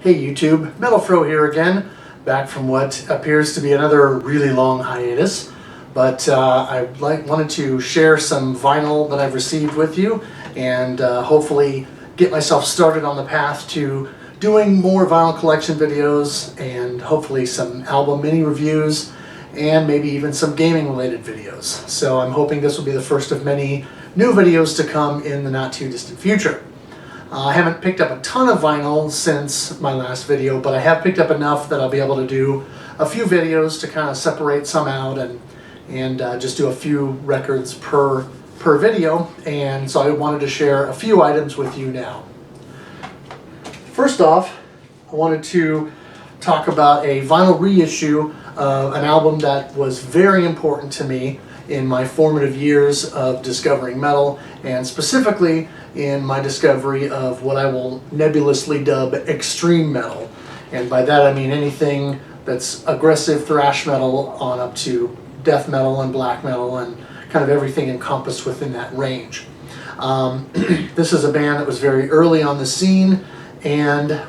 Hey YouTube, Metal Fro here again, back from what appears to be another really long hiatus. But I wanted to share some vinyl that I've received with you and hopefully get myself started on the path to doing more vinyl collection videos and hopefully some album mini reviews and maybe even some gaming related videos. So I'm hoping this will be the first of many new videos to come in the not too distant future. I haven't picked up a ton of vinyl since my last video, but I have picked up enough that I'll be able to do a few videos to kind of separate some out and just do a few records per video. And so I wanted to share a few items with you now. First off, I wanted to talk about a vinyl reissue of an album that was very important to me in my formative years of discovering metal, and specifically in my discovery of what I will nebulously dub extreme metal. And by that I mean anything that's aggressive thrash metal on up to death metal and black metal and kind of everything encompassed within that range. This is a band that was very early on the scene and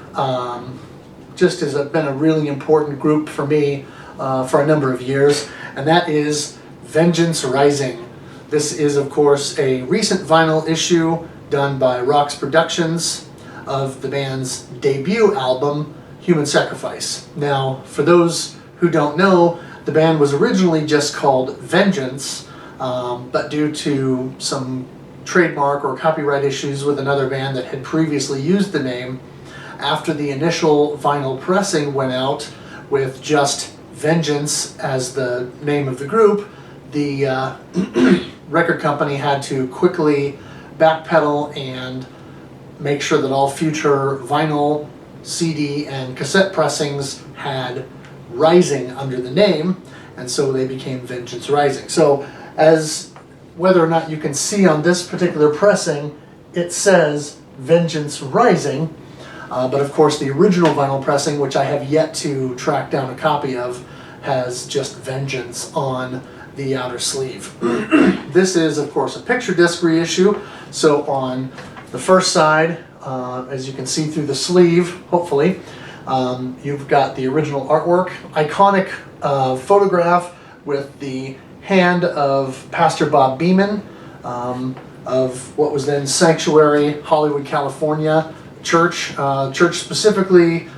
just has been a really important group for me for a number of years, and that is Vengeance Rising. This is, of course, a recent vinyl issue done by Roxx Productions of the band's debut album, Human Sacrifice. Now, for those who don't know, the band was originally just called Vengeance, but due to some trademark or copyright issues with another band that had previously used the name, after the initial vinyl pressing went out with just Vengeance as the name of the group, the record company had to quickly backpedal and make sure that all future vinyl, CD, and cassette pressings had Rising under the name, and so they became Vengeance Rising. So as whether or not you can see on this particular pressing, it says Vengeance Rising, but of course the original vinyl pressing, which I have yet to track down a copy of, has just Vengeance on the outer sleeve. This is, of course, a picture disc reissue. So on the first side, as you can see through the sleeve, hopefully, you've got the original artwork, iconic photograph with the hand of Pastor Bob Beeman of what was then Sanctuary, Hollywood, California church. Church specifically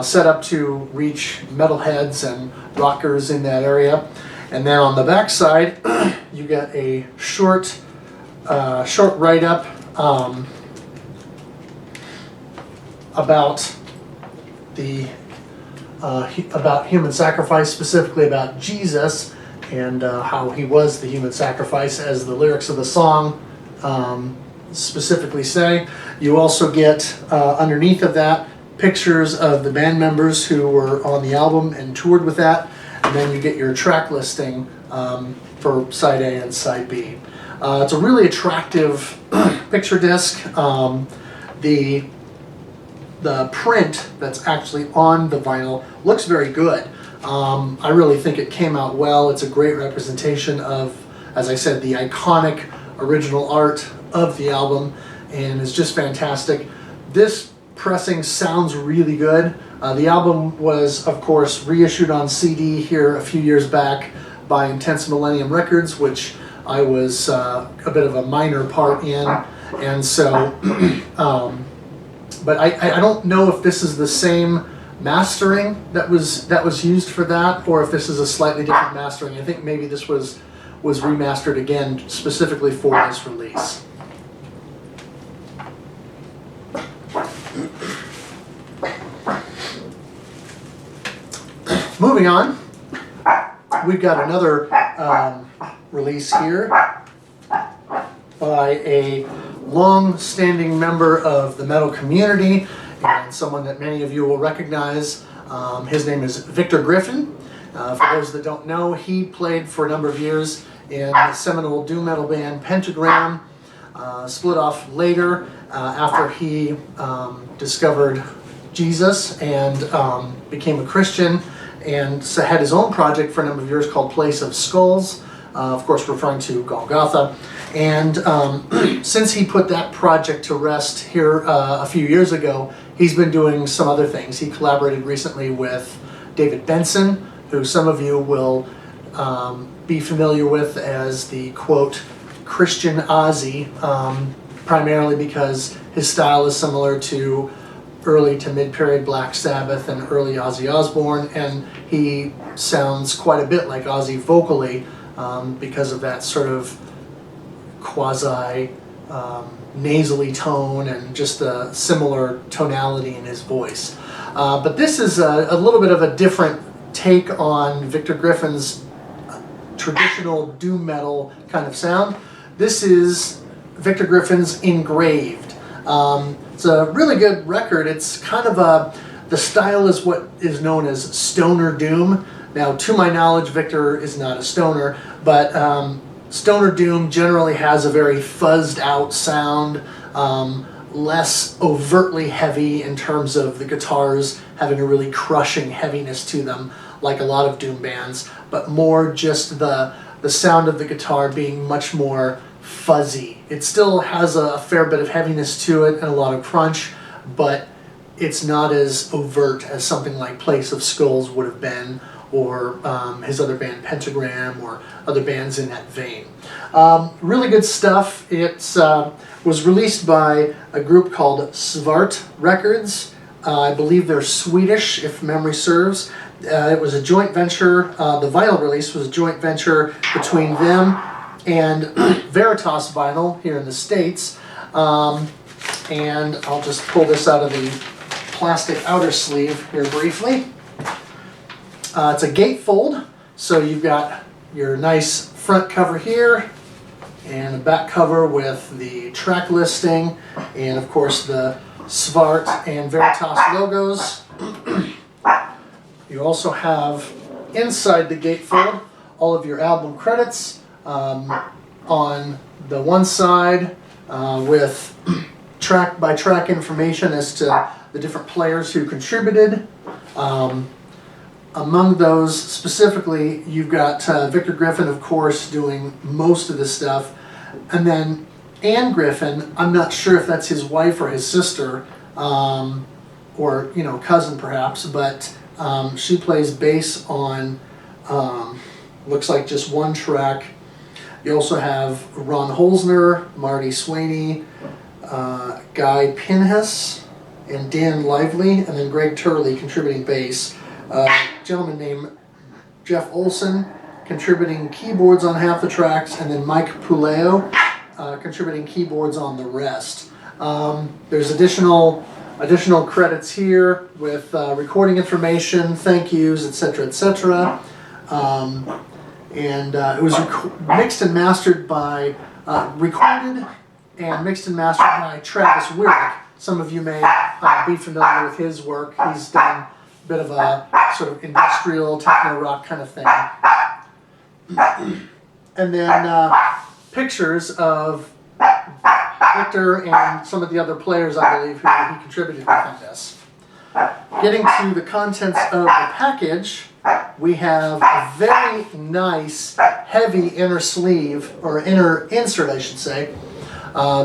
set up to reach metalheads and rockers in that area. And then on the back side, you get a short write-up about human sacrifice, specifically about Jesus and how he was the human sacrifice, as the lyrics of the song specifically say. You also get underneath of that pictures of the band members who were on the album and toured with that. And then you get your track listing for side A and side B. It's a really attractive picture disc. The print that's actually on the vinyl looks very good. I really think it came out well. It's a great representation of, as I said, the iconic original art of the album, and is just fantastic. This pressing sounds really good. The album was, of course, reissued on CD here a few years back by Intense Millennium Records, which I was a bit of a minor part in, and so, but I don't know if this is the same mastering that was used for that, or if this is a slightly different mastering. I think maybe this was remastered again specifically for this release. Moving on, we've got another release here by a long-standing member of the metal community and someone that many of you will recognize. His name is Victor Griffin. For those that don't know, he played for a number of years in the seminal doom metal band Pentagram, split off later after he discovered Jesus and became a Christian, and so had his own project for a number of years called Place of Skulls, of course referring to Golgotha. And since he put that project to rest here a few years ago, he's been doing some other things. He collaborated recently with David Benson, who some of you will be familiar with as the, quote, Christian Ozzy, primarily because his style is similar to early to mid-period Black Sabbath and early Ozzy Osbourne, and he sounds quite a bit like Ozzy vocally because of that sort of quasi nasally tone and just a similar tonality in his voice. But this is a little bit of a different take on Victor Griffin's traditional doom metal kind of sound. This is Victor Griffin's Engraved. It's a really good record. It's kind of the style is what is known as stoner doom. Now, to my knowledge, Victor is not a stoner, but stoner doom generally has a very fuzzed out sound, less overtly heavy in terms of the guitars having a really crushing heaviness to them, like a lot of doom bands, but more just the sound of the guitar being much more fuzzy. It still has a fair bit of heaviness to it and a lot of crunch, but it's not as overt as something like Place of Skulls would have been, or his other band Pentagram, or other bands in that vein. Really good stuff. It was released by a group called Ferret Records. I believe they're Swedish, if memory serves. It was a joint venture. The vinyl release was a joint venture between them and Veritas Vinyl here in the States. And I'll just pull this out of the plastic outer sleeve here briefly. It's a gatefold, so you've got your nice front cover here and a back cover with the track listing and of course the Ferret and Veritas logos. You also have inside the gatefold all of your album credits on the one side with track by track information as to the different players who contributed. Among those specifically, you've got Victor Griffin, of course, doing most of the stuff, and then Anne Griffin. I'm not sure if that's his wife or his sister, or cousin perhaps, but she plays bass on looks like just one track. You also have Ron Holzner, Marty Sweeney, Guy Pinhas, and Dan Lively, and then Greg Turley contributing bass. A gentleman named Jeff Olson contributing keyboards on half the tracks, and then Mike Puleo contributing keyboards on the rest. There's additional credits here with recording information, thank yous, etc., etc. And it was mixed and mastered by, recorded and mixed and mastered by Travis Wyrick. Some of you may be familiar with his work. He's done a bit of a sort of industrial techno rock kind of thing. And then pictures of Victor and some of the other players, I believe, who he contributed within this. Getting to the contents of the package, we have a very nice, heavy inner sleeve, or inner insert, I should say.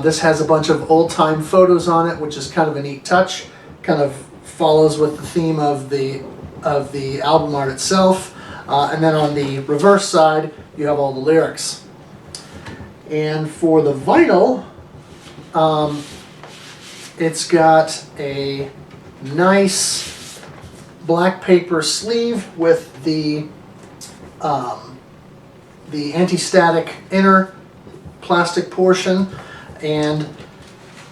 This has a bunch of old-time photos on it, which is kind of a neat touch. Kind of follows with the theme of the album art itself. And then on the reverse side, you have all the lyrics. And for the vinyl, it's got a nice black paper sleeve with the anti-static inner plastic portion, and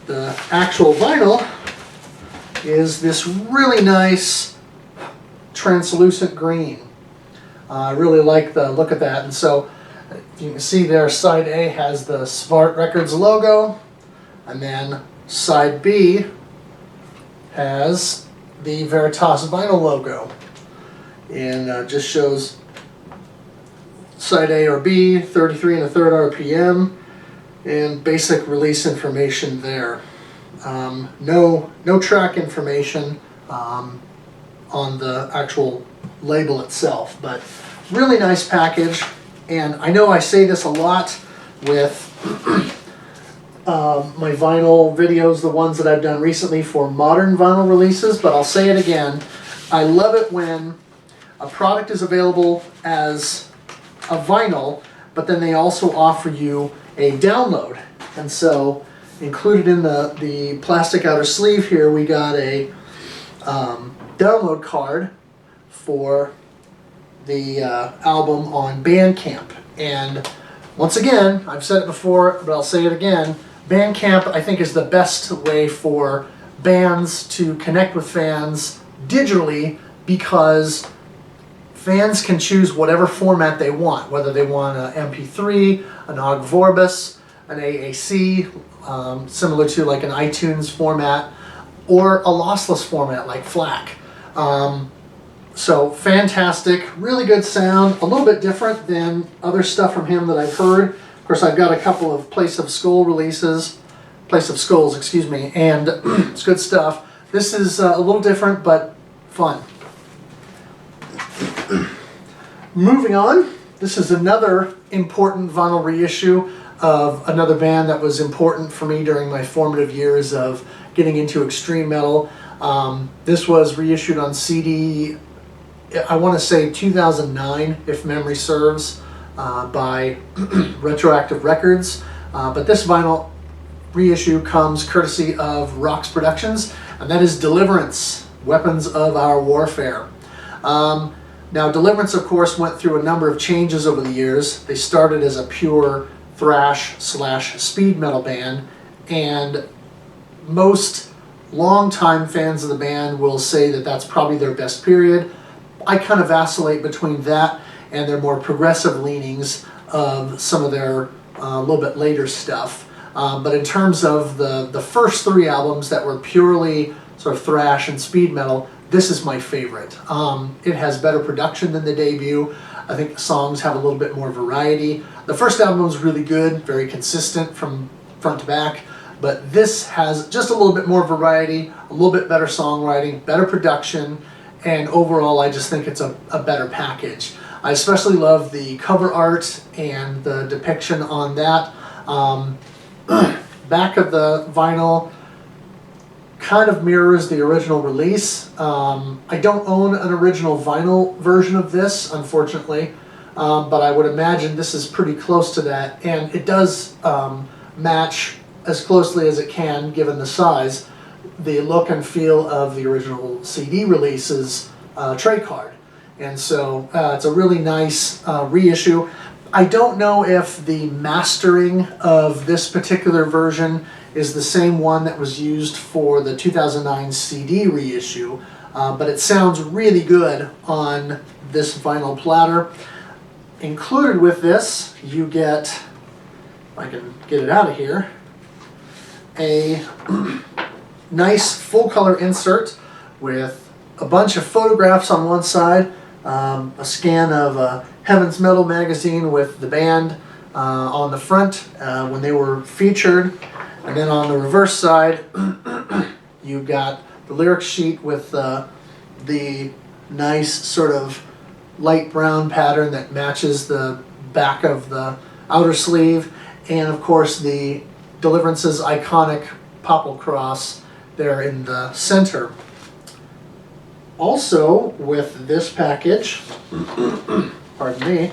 the actual vinyl is this really nice translucent green. I really like the look of that, and so you can see there side A has the Ferret Records logo, and then side B has the Veritas vinyl logo, and just shows side A or B, 33 1/3 RPM, and basic release information there. No track information on the actual label itself, but really nice package. And I know I say this a lot with my vinyl videos, the ones that I've done recently for modern vinyl releases, but I'll say it again. I love it when a product is available as a vinyl, but then they also offer you a download. And so included in the plastic outer sleeve here, we got a download card for the album on Bandcamp. And once again, I've said it before, but I'll say it again, Bandcamp I think is the best way for bands to connect with fans digitally, because fans can choose whatever format they want, whether they want an MP3, an OGG Vorbis, an AAC, similar to like an iTunes format, or a lossless format like FLAC. So fantastic, really good sound, a little bit different than other stuff from him that I've heard. Of course, I've got a couple of Place of Skulls, excuse me, and it's good stuff. This is a little different, but fun. Moving on, this is another important vinyl reissue of another band that was important for me during my formative years of getting into extreme metal. This was reissued on CD, I want to say 2009, if memory serves, by Retroactive Records. But this vinyl reissue comes courtesy of Roxx Productions, and that is Deliverance, Weapons of Our Warfare. Now, Deliverance, of course, went through a number of changes over the years. They started as a pure thrash/speed metal band, and most longtime fans of the band will say that that's probably their best period. I kind of vacillate between that and their more progressive leanings of some of their little bit later stuff. But in terms of the first three albums that were purely sort of thrash and speed metal, this is my favorite. It has better production than the debut. I think the songs have a little bit more variety. The first album was really good, very consistent from front to back, but this has just a little bit more variety, a little bit better songwriting, better production, and overall I just think it's a better package. I especially love the cover art and the depiction on that. Back of the vinyl kind of mirrors the original release. I don't own an original vinyl version of this, unfortunately, but I would imagine this is pretty close to that, and it does match as closely as it can, given the size, the look and feel of the original CD release's tray card. And so it's a really nice reissue. I don't know if the mastering of this particular version is the same one that was used for the 2009 CD reissue, but it sounds really good on this vinyl platter. Included with this, you get, if I can get it out of here, a nice full color insert with a bunch of photographs on one side, a scan of Heaven's Metal magazine with the band on the front when they were featured, and then on the reverse side you've got the lyric sheet with the nice sort of light brown pattern that matches the back of the outer sleeve, and of course the Deliverance's iconic popple cross there in the center. Also with this package, pardon me,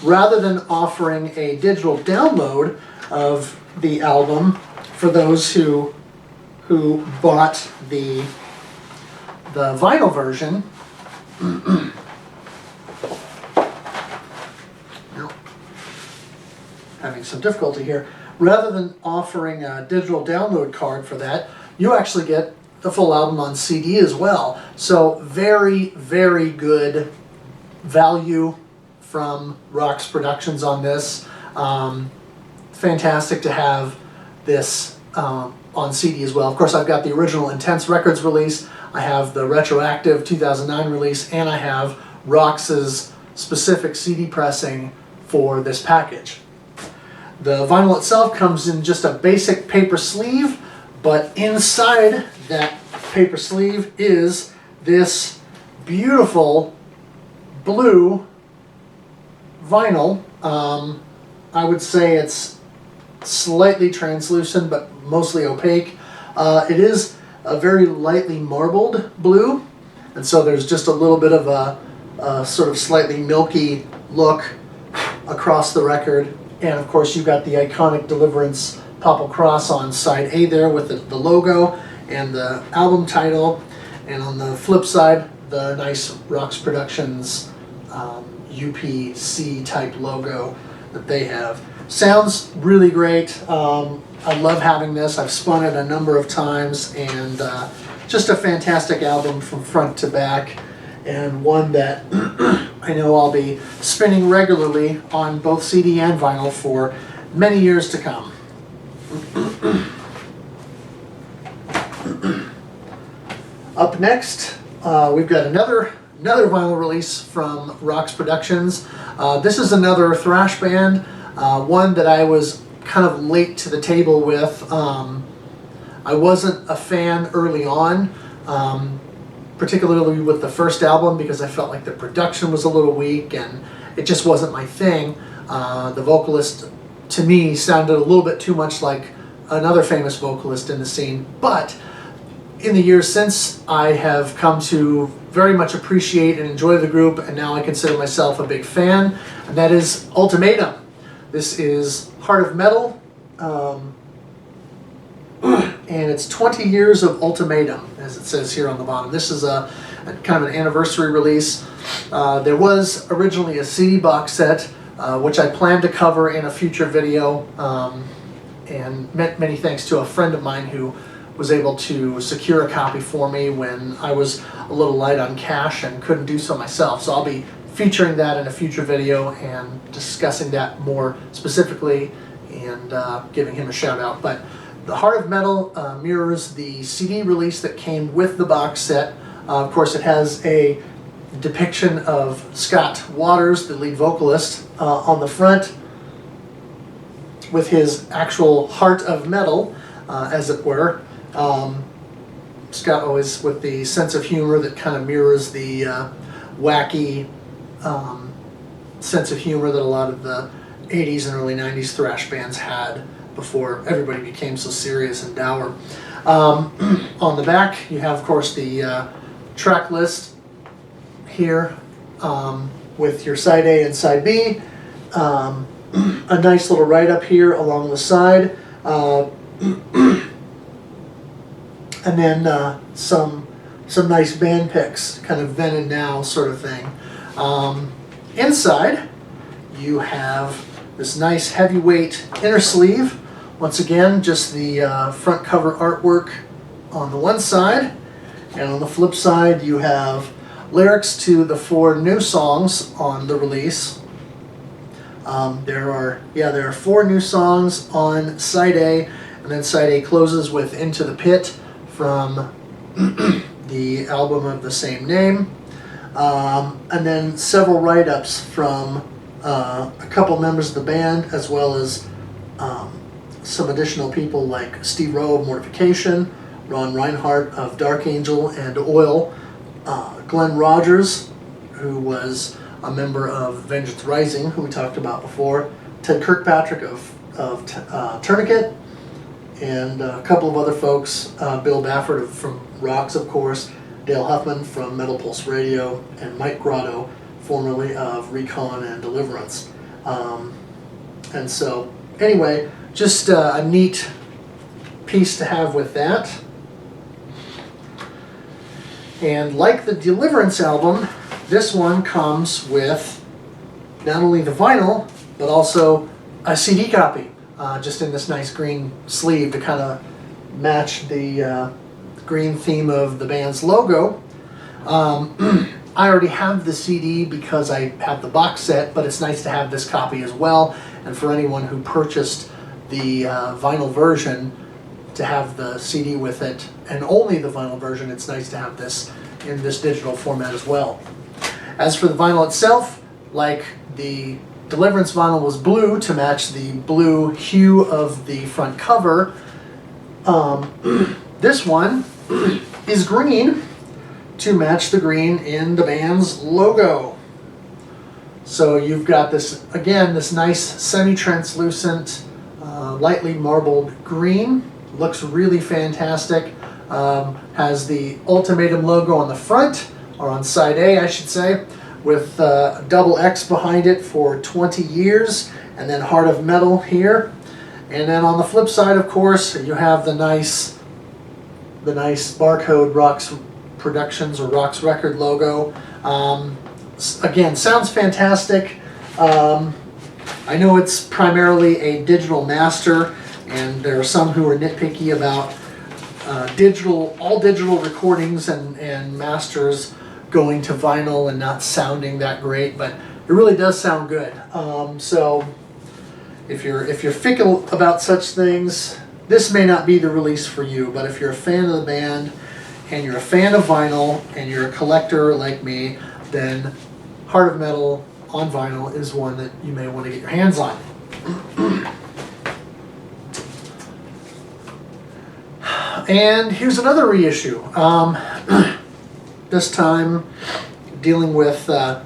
rather than offering a digital download of the album for those who bought the vinyl version, having some difficulty here. Rather than offering a digital download card for that, you actually get the full album on CD as well. So very, very good value from Roxx Productions on this. Fantastic to have this on CD as well. Of course, I've got the original Intense Records release, I have the retroactive 2009 release, and I have Roxx's specific CD pressing for this package. The vinyl itself comes in just a basic paper sleeve, but inside that paper sleeve is this beautiful blue vinyl. I would say it's slightly translucent, but mostly opaque. It is a very lightly marbled blue, and so there's just a little bit of a sort of slightly milky look across the record. And of course you've got the iconic Deliverance Popple Cross on side A there with the logo and the album title, and on the flip side the nice Roxx Productions UPC type logo that they have. Sounds really great. I love having this. I've spun it a number of times, and just a fantastic album from front to back, and one that I know I'll be spinning regularly on both CD and vinyl for many years to come. Up next, we've got another vinyl release from Roxx Productions. This is another thrash band, one that I was kind of late to the table with. I wasn't a fan early on, particularly with the first album, because I felt like the production was a little weak and it just wasn't my thing. The vocalist, to me, sounded a little bit too much like another famous vocalist in the scene. But in the years since, I have come to very much appreciate and enjoy the group, and now I consider myself a big fan, and that is Ultimatum. This is Heart of Metal, and it's 20 years of Ultimatum, as it says here on the bottom. This is a kind of an anniversary release. There was originally a CD box set, which I plan to cover in a future video, and many thanks to a friend of mine who was able to secure a copy for me when I was a little light on cash and couldn't do so myself. So I'll be featuring that in a future video and discussing that more specifically, and giving him a shout out. But the Heart of Metal mirrors the CD release that came with the box set. Of course, it has a depiction of Scott Waters, the lead vocalist, on the front with his actual heart of metal, as it were. Scott always with the sense of humor that kind of mirrors the wacky sense of humor that a lot of the 80s and early 90s thrash bands had before everybody became so serious and dour. On the back you have, of course, the track list here, with your side A and side B. A nice little write-up here along the side. And then some nice band picks, kind of then and now sort of thing. Inside, you have this nice heavyweight inner sleeve. Once again, just the front cover artwork on the one side, and on the flip side, you have lyrics to the 4 new songs on the release. There are 4 new songs on side A, and then side A closes with Into the Pit from the album of the same name, and then several write-ups from a couple members of the band, as well as some additional people like Steve Rowe of Mortification, Ron Reinhardt of Dark Angel and Oil, Glenn Rogers, who was a member of Vengeance Rising, who we talked about before, Ted Kirkpatrick of Tourniquet, and a couple of other folks, Bill Baffert from Roxx, of course, Dale Huffman from Metal Pulse Radio, and Mike Grotto, formerly of Recon and Deliverance. And so, anyway, just a neat piece to have with that. And like the Deliverance album, this one comes with not only the vinyl, but also a CD copy. Just in this nice green sleeve to kind of match the green theme of the band's logo. I already have the CD because I have the box set, but it's nice to have this copy as well. And for anyone who purchased the vinyl version, to have the CD with it, and only the vinyl version, it's nice to have this in this digital format as well. As for the vinyl itself, like the Deliverance vinyl was blue to match the blue hue of the front cover, this one is green to match the green in the band's logo. So you've got this, again, this nice semi-translucent lightly marbled green. Looks really fantastic. Has the Ultimatum logo on the front, or on side A I should say, with a double X behind it for 20 years, and then Heart of Metal here. And then on the flip side, of course, you have the nice barcode Roxx Productions or Roxx Record logo. Again, sounds fantastic. I know it's primarily a digital master, and there are some who are nitpicky about all digital recordings and masters going to vinyl and not sounding that great, but it really does sound good. So if you're fickle about such things, this may not be the release for you. But if you're a fan of the band and you're a fan of vinyl and you're a collector like me, then Heart of Metal on vinyl is one that you may want to get your hands on. And here's another reissue. This time dealing with an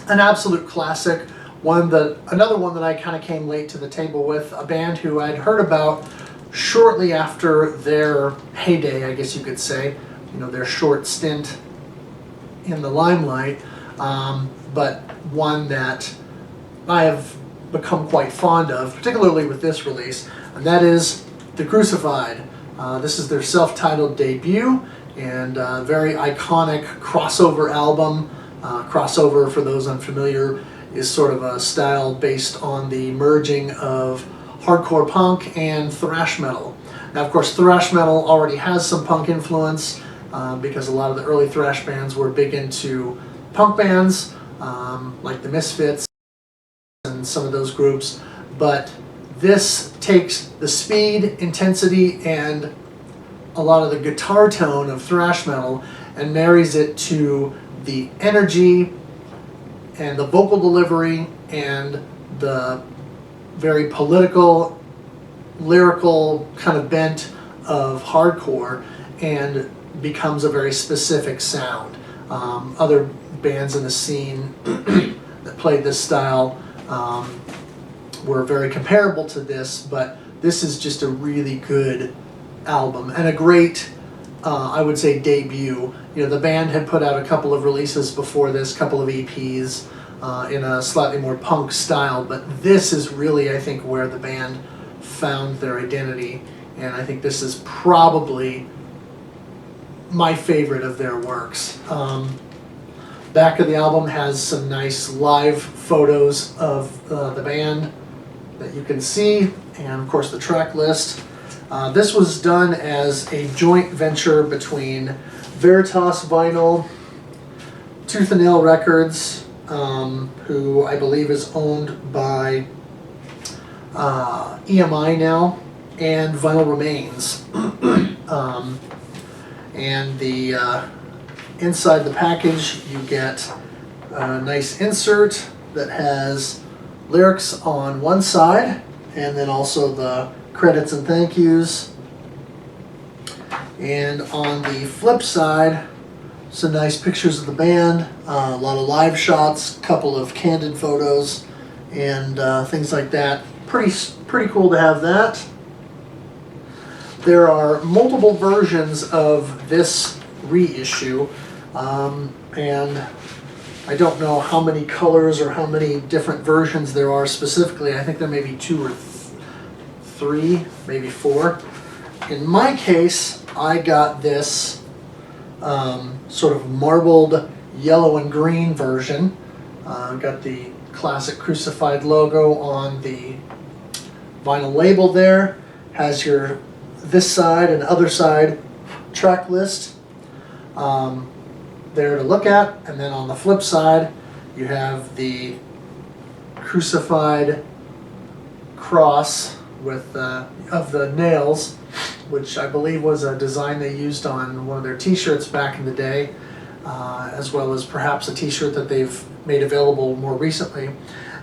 absolute classic, another one that I kind of came late to the table with, a band who I'd heard about shortly after their heyday, I guess you could say, their short stint in the limelight, but one that I have become quite fond of, particularly with this release, and that is The Crucified. This is their self-titled debut, and a very iconic crossover album. Crossover, for those unfamiliar, is sort of a style based on the merging of hardcore punk and thrash metal. Now, of course, thrash metal already has some punk influence because a lot of the early thrash bands were big into punk bands like the Misfits and some of those groups, but this takes the speed, intensity, and a lot of the guitar tone of thrash metal and marries it to the energy and the vocal delivery and the very political, lyrical kind of bent of hardcore, and becomes a very specific sound. Other bands in the scene that played this style were very comparable to this, but this is just a really good album and a great, I would say, debut. The band had put out a couple of releases before this, couple of EPs in a slightly more punk style, but this is really, I think, where the band found their identity, and I think this is probably my favorite of their works. Back of the album has some nice live photos of the band that you can see, and of course the track list. This was done as a joint venture between Veritas Vinyl, Tooth and Nail Records, who I believe is owned by EMI now, and Vinyl Remains. And the inside the package you get a nice insert that has lyrics on one side, and then also the credits and thank yous. And on the flip side, some nice pictures of the band, a lot of live shots, a couple of candid photos, and things like that. Pretty cool to have that. There are multiple versions of this reissue, and I don't know how many colors or how many different versions there are specifically. I think there may be 2 or 3, maybe 4. In my case, I got this sort of marbled yellow and green version. Got the classic Crucified logo on the vinyl label there. Has your this side and other side track list there to look at, and then on the flip side you have the Crucified cross with of the nails, which I believe was a design they used on one of their t-shirts back in the day, as well as perhaps a t-shirt that they've made available more recently.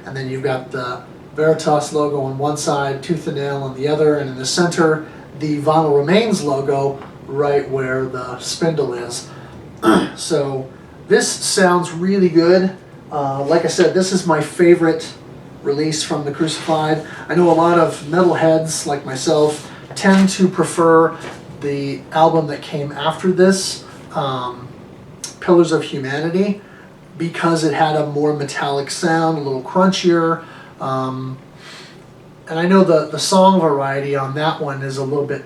And then you've got the Veritas logo on one side, Tooth and Nail on the other, and in the center the Vinyl Remains logo right where the spindle is. So this sounds really good. Like I said, this is my favorite release from the Crucified. I know a lot of metalheads like myself tend to prefer the album that came after this, Pillars of Humanity, because it had a more metallic sound, a little crunchier. And I know the song variety on that one is a little bit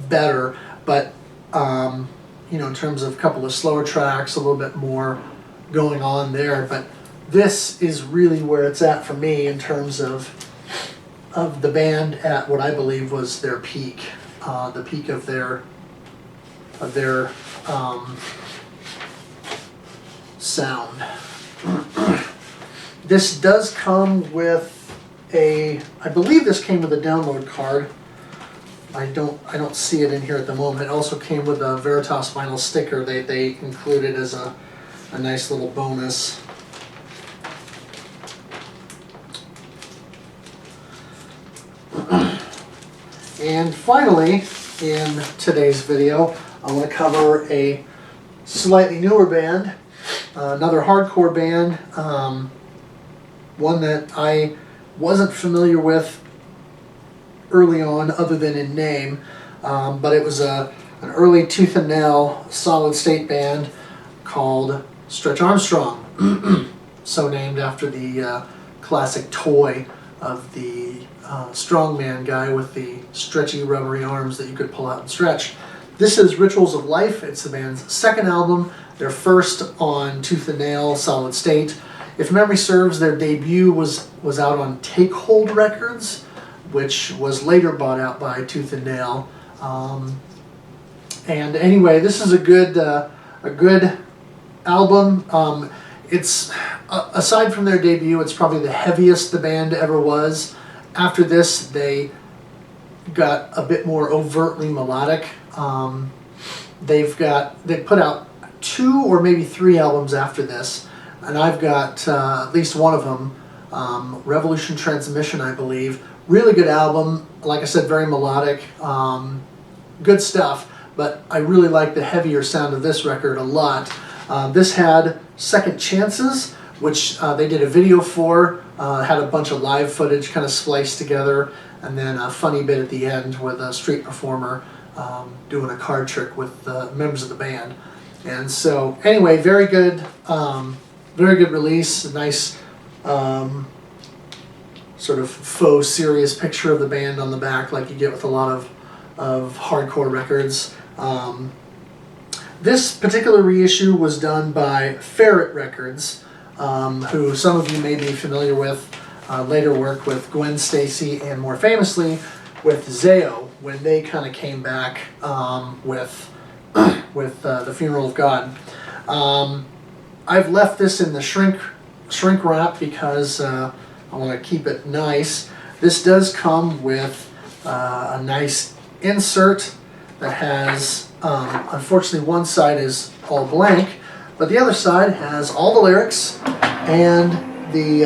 better, but you know, in terms of a couple of slower tracks, a little bit more going on there. But this is really where it's at for me in terms of the band at what I believe was their peak, the peak of their sound. This does come with I believe this came with a download card. I don't see it in here at the moment. It also came with a Veritas vinyl sticker they included as a nice little bonus. And finally, in today's video, I want to cover a slightly newer band, another hardcore band, one that I wasn't familiar with early on other than in name, but it was an early Tooth and Nail solid state band called Stretch Armstrong, so named after the classic toy of the strongman guy with the stretchy rubbery arms that you could pull out and stretch. This is Rituals of Life. It's the band's second album, their first on Tooth and Nail solid state. If memory serves, their debut was out on Take Hold Records, which was later bought out by Tooth and Nail. And anyway, this is a good album. It's aside from their debut, it's probably the heaviest the band ever was. After this, they got a bit more overtly melodic. They put out 2 or maybe 3 albums after this, and I've got at least one of them, Revolution Transmission, I believe. Really good album. Like I said, very melodic. Good stuff. But I really like the heavier sound of this record a lot. This had Second Chances, which they did a video for. Had a bunch of live footage kind of spliced together, and then a funny bit at the end with a street performer doing a card trick with members of the band. And so, anyway, very good release. A nice sort of faux serious picture of the band on the back, like you get with a lot of hardcore records. This particular reissue was done by Ferret Records, who some of you may be familiar with. Later worked with Gwen Stacy and more famously with Zao when they kind of came back with The Funeral of God. I've left this in the shrink wrap because I want to keep it nice. This does come with a nice insert that has, unfortunately one side is all blank, but the other side has all the lyrics and the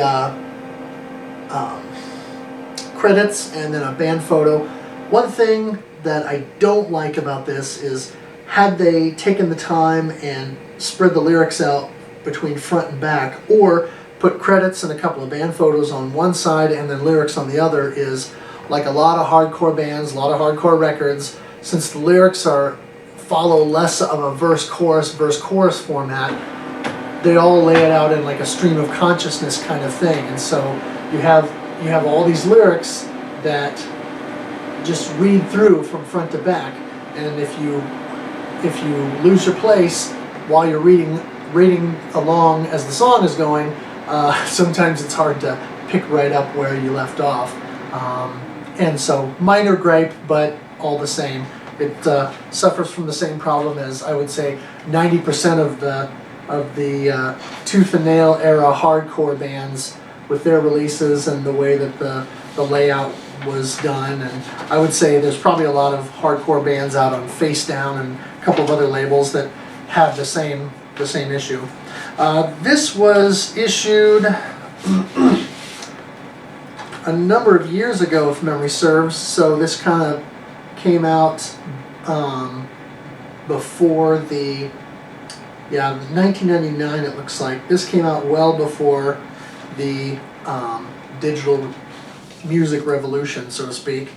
credits and then a band photo. One thing that I don't like about this is had they taken the time and spread the lyrics out between front and back, or put credits and a couple of band photos on one side and then lyrics on the other, is like a lot of hardcore bands, a lot of hardcore records, since the lyrics follow less of a verse-chorus format, they all lay it out in like a stream of consciousness kind of thing. And so you have all these lyrics that just read through from front to back, and if you lose your place while you're reading along as the song is going, sometimes it's hard to pick right up where you left off. And so minor gripe, but all the same, it suffers from the same problem as I would say 90% of the Tooth and Nail era hardcore bands with their releases and the way that the layout was done. And I would say there's probably a lot of hardcore bands out on Face Down and a couple of other labels that have the same issue. This was issued a number of years ago, if memory serves, so this kind of came out before 1999 it looks like. This came out well before the digital music revolution, so to speak.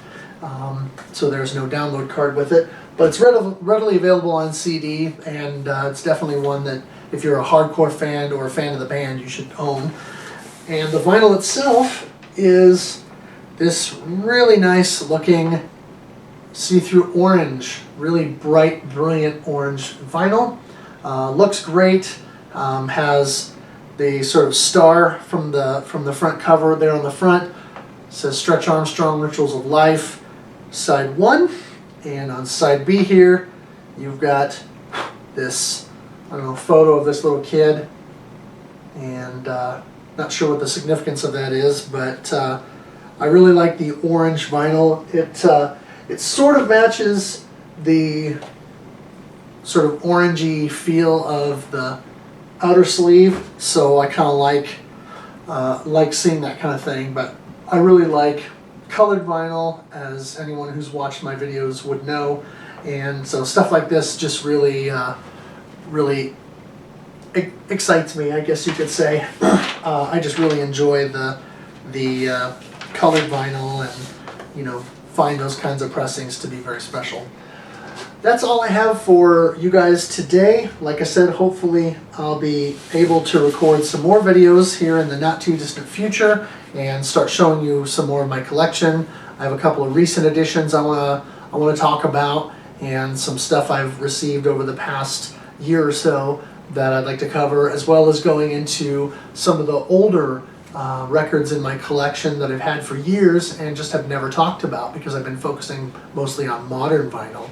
So there's no download card with it, but it's readily available on CD, and it's definitely one that if you're a hardcore fan or a fan of the band, you should own. And the vinyl itself is this really nice looking see-through orange, really bright, brilliant orange vinyl. Looks great. Has the sort of star from the front cover there on the front. It says Stretch Armstrong, Rituals of Life, side 1. And on side B here, you've got this, I don't know, photo of this little kid. And not sure what the significance of that is, but I really like the orange vinyl. It sort of matches the sort of orangey feel of the outer sleeve, so I kind of like seeing that kind of thing. But I really like colored vinyl, as anyone who's watched my videos would know, and so stuff like this just really really excites me, I guess you could say. I just really enjoy the colored vinyl, and find those kinds of pressings to be very special. That's all I have for you guys today. Like I said, hopefully I'll be able to record some more videos here in the not too distant future and start showing you some more of my collection. I have a couple of recent additions I want to talk about, and some stuff I've received over the past year or so that I'd like to cover, as well as going into some of the older records in my collection that I've had for years and just have never talked about because I've been focusing mostly on modern vinyl.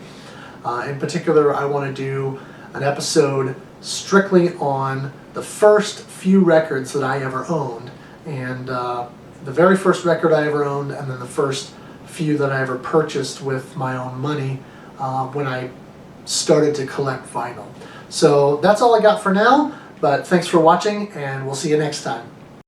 In particular, I want to do an episode strictly on the first few records that I ever owned, and the very first record I ever owned, and then the first few that I ever purchased with my own money when I started to collect vinyl. So that's all I got for now, but thanks for watching, and we'll see you next time.